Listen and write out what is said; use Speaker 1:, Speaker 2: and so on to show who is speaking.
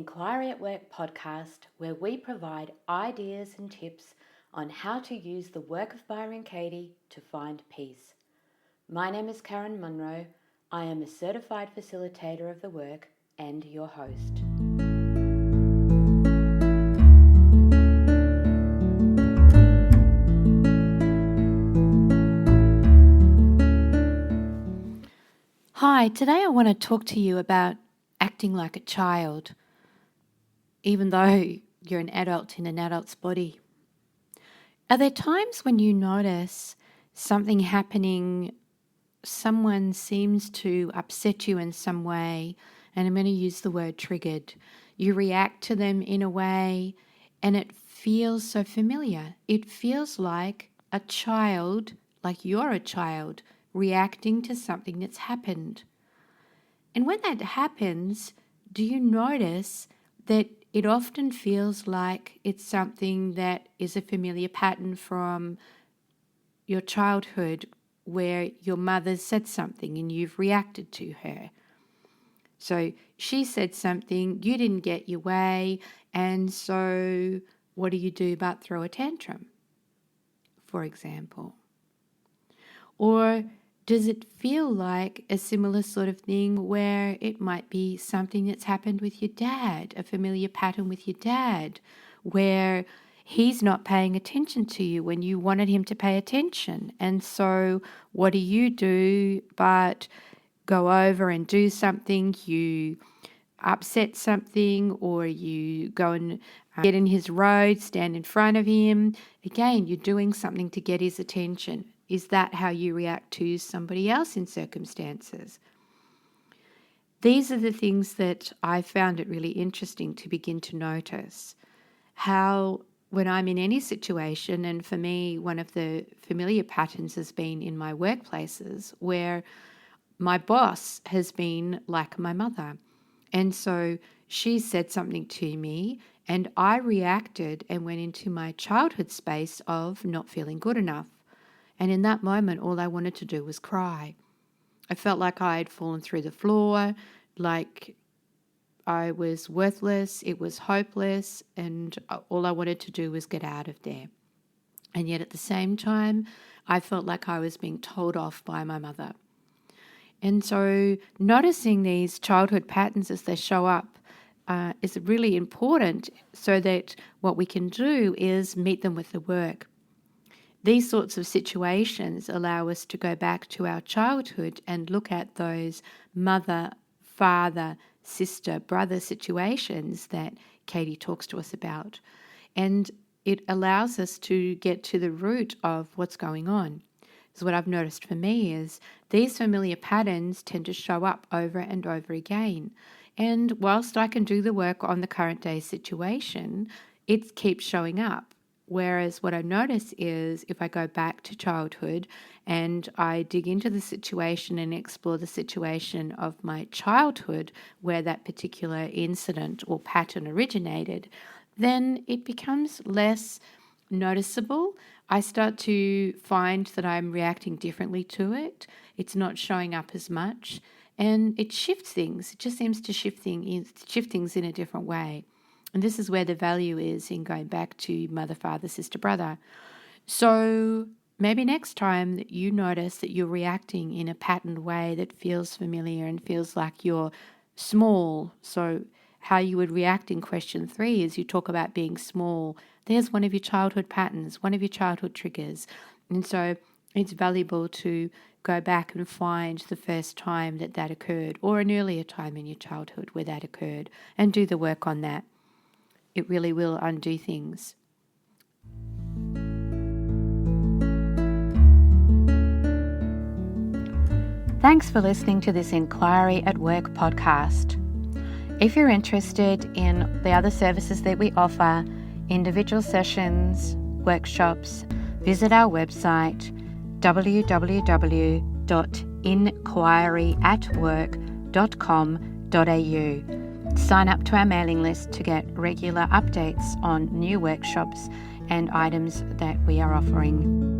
Speaker 1: Inquiry at Work podcast, where we provide ideas and tips on how to use the work of Byron Katie to find peace. My name is Karen Munro. I am a certified facilitator of the work and your host. Hi, today I want to talk to you about acting like a child, even though you're an adult in an adult's body. Are there times when you notice something happening, someone seems to upset you in some way, and I'm going to use the word triggered. You react to them in a way and it feels so familiar. It feels like a child, like you're a child, reacting to something that's happened. And when that happens, do you notice that it often feels like it's something that is a familiar pattern from your childhood, where your mother said something and you've reacted to her? So she said something, you didn't get your way, and so what do you do but throw a tantrum, for example? Or does it feel like a similar sort of thing where it might be something that's happened with your dad, a familiar pattern with your dad, where he's not paying attention to you when you wanted him to pay attention? And so what do but go over and do something? You upset something, or you go and get in his road, stand in front of him. Again, you're doing something to get his attention. Is that how you react to somebody else in circumstances? These are the things that I found it really interesting to begin to notice. How when I'm in any situation, and for me, one of the familiar patterns has been in my workplaces where my boss has been like my mother. And so she said something to me and I reacted and went into my childhood space of not feeling good enough. And in that moment, all I wanted to do was cry. I felt like I had fallen through the floor, like I was worthless, it was hopeless, and all I wanted to do was get out of there. And yet at the same time, I felt like I was being told off by my mother. And so noticing these childhood patterns as they show up is really important, so that what we can do is meet them with the work. These sorts of situations allow us to go back to our childhood and look at those mother, father, sister, brother situations that Katie talks to us about. And it allows us to get to the root of what's going on. So what I've noticed for me is these familiar patterns tend to show up over and over again. And whilst I can do the work on the current day situation, it keeps showing up. Whereas what I notice is if I go back to childhood and I dig into the situation and explore the situation of my childhood where that particular incident or pattern originated, then it becomes less noticeable. I start to find that I'm reacting differently to it. It's not showing up as much, and it shifts things. It just seems to shift things in a different way. And this is where the value is in going back to mother, father, sister, brother. So maybe next time that you notice that you're reacting in a patterned way that feels familiar and feels like you're small. So how you would react in question 3 is you talk about being small. There's one of your childhood patterns, one of your childhood triggers. And so it's valuable to go back and find the first time that occurred, or an earlier time in your childhood where that occurred, and do the work on that. It really will undo things. Thanks for listening to this Inquiry at Work podcast. If you're interested in the other services that we offer, individual sessions, workshops, visit our website www.inquiryatwork.com.au. Sign up to our mailing list to get regular updates on new workshops and items that we are offering.